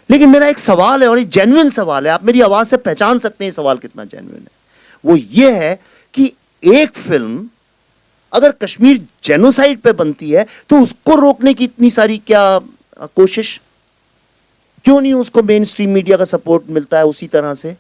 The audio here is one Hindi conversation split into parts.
लेकिन मेरा एक सवाल है, और ये जेन्युइन सवाल है, आप मेरी आवाज से पहचान सकते हैं सवाल कितना जेन्युइन है। वो ये है कि एक फिल्म अगर कश्मीर जेनोसाइड पे बनती है तो उसको रोकने की इतनी सारी क्या कोशिश, क्यों नहीं उसको मेन स्ट्रीम मीडिया का सपोर्ट मिलता है उसी तरह से?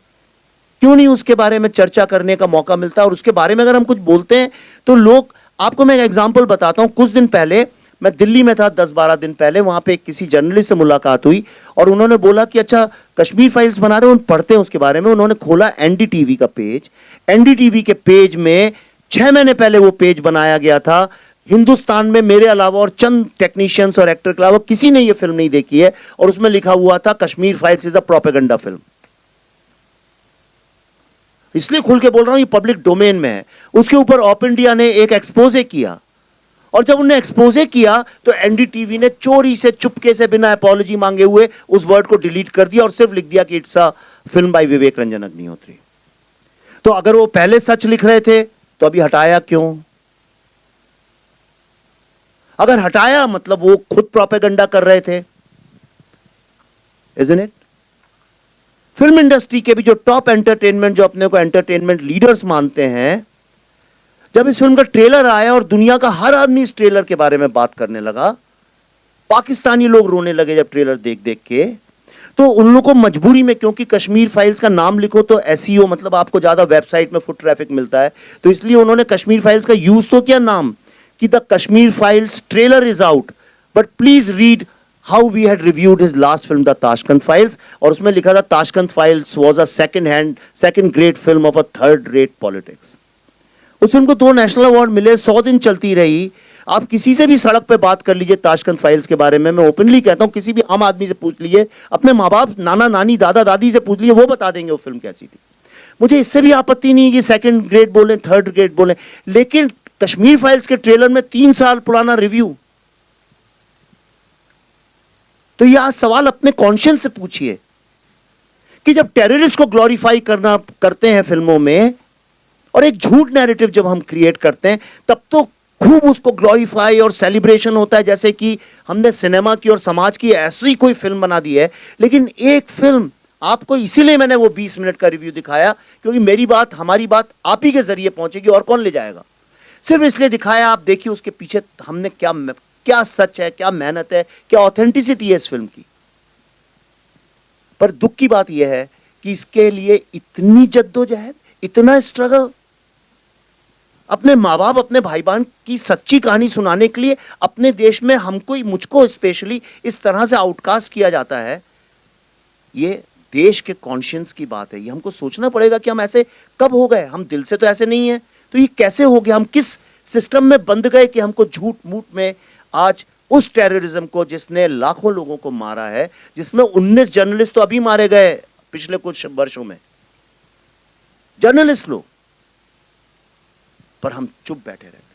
क्यों नहीं उसके बारे में चर्चा करने का मौका मिलता है? और उसके बारे में अगर हम कुछ बोलते हैं तो लोग, आपको मैं एक एग्जांपल बताता हूं। कुछ दिन पहले मैं दिल्ली में था, 10-12 दिन पहले, वहां पे किसी जर्नलिस्ट से मुलाकात हुई और उन्होंने बोला कि अच्छा कश्मीर फाइल्स बना रहे हो, पढ़ते हैं उसके बारे में। उन्होंने खोला एनडीटीवी का पेज। एनडीटीवी के पेज में 6 महीने पहले वो पेज बनाया गया था। हिंदुस्तान में मेरे अलावा और चंद टेक्नीशियंस और एक्टर के अलावा किसी ने ये फिल्म नहीं देखी है, और उसमें लिखा हुआ था Kashmir files is a propaganda film. इसलिए खुल के बोल रहा हूं, ये पब्लिक डोमेन में है। उसके ऊपर ऑप इंडिया ने एक एक्सपोजे किया, और जब उन्होंने एक्सपोजे किया तो एनडीटीवी ने चोरी से, चुपके से, बिना अपॉलॉजी मांगे हुए उस वर्ड को डिलीट कर दिया और सिर्फ लिख दिया कि इट्स अ फिल्म बाय विवेक रंजन अग्निहोत्री। तो अगर वो पहले सच लिख रहे थे तो अभी हटाया क्यों? अगर हटाया मतलब वो खुद प्रोपेगेंडा कर रहे थे, इज़न्ट इट? फिल्म इंडस्ट्री के भी जो टॉप एंटरटेनमेंट, जो अपने को एंटरटेनमेंट लीडर्स मानते हैं, जब इस फिल्म का ट्रेलर आया और दुनिया का हर आदमी इस ट्रेलर के बारे में बात करने लगा, पाकिस्तानी लोग रोने लगे जब ट्रेलर देख देख के, तो उन लोगों को मजबूरी में, क्योंकि कश्मीर फाइल्स का नाम लिखो तो एसईओ मतलब आपको ज्यादा वेबसाइट में फुट ट्रैफिक मिलता है, तो इसलिए उन्होंने कश्मीर फाइल्स का यूज तो किया नाम कि the Kashmir files trailer is out, but please read how we had reviewed his last film the Tashkent files, और उसमें लिखा था Tashkent files was a second great film of a third rate politics. उस फिल्म को 2 नेशनल अवार्ड मिले, 100 दिन चलती रही। आप किसी से भी सड़क पे बात कर लीजिए ताशकंद फाइल्स के बारे में, मैं ओपनली कहता हूं, किसी भी आम आदमी से पूछ लीजिए, अपने माँ बाप, नाना नानी, दादा दादी से पूछ लीजिए, वो बता देंगे वो फिल्म कैसी थी। मुझे इससे भी आपत्ति नहीं कि सेकंड ग्रेड बोले, थर्ड ग्रेड बोले, लेकिन कश्मीर फाइल्स के ट्रेलर में 3 साल पुराना रिव्यू। तो ये आज सवाल अपने कॉन्शियंस से पूछिए कि जब टेररिस्ट को ग्लोरीफाई करते हैं फिल्मों में, और एक झूठ नैरेटिव जब हम क्रिएट करते हैं, तब तो खूब उसको ग्लोरीफाई और सेलिब्रेशन होता है, जैसे कि हमने सिनेमा की और समाज की ऐसी कोई फिल्म बना दी है। लेकिन एक फिल्म आपको, इसीलिए मैंने वो 20 मिनट का रिव्यू दिखाया, क्योंकि मेरी बात, हमारी बात आप ही के जरिए पहुंचेगी, और कौन ले जाएगा। सिर्फ इसलिए दिखाया, आप देखिए उसके पीछे हमने क्या सच है, क्या मेहनत है, क्या ऑथेंटिसिटी है इस फिल्म की। पर दुख की बात यह है कि इसके लिए इतनी जद्दोजहद, इतना स्ट्रगल, अपने माँ बाप, अपने भाई बहन की सच्ची कहानी सुनाने के लिए अपने देश में हमको, मुझको स्पेशली इस तरह से आउटकास्ट किया जाता है। ये देश के कॉन्शियंस की बात है। ये हमको सोचना पड़ेगा कि हम ऐसे कब हो गए। हम दिल से तो ऐसे नहीं है, तो ये कैसे हो गया? हम किस सिस्टम में बंद गए कि हमको झूठ मूठ में आज उस टेररिज्म को, जिसने लाखों लोगों को मारा है, जिसमें 19 जर्नलिस्ट तो अभी मारे गए पिछले कुछ वर्षों में, जर्नलिस्ट लोग, पर हम चुप बैठे रहते हैं।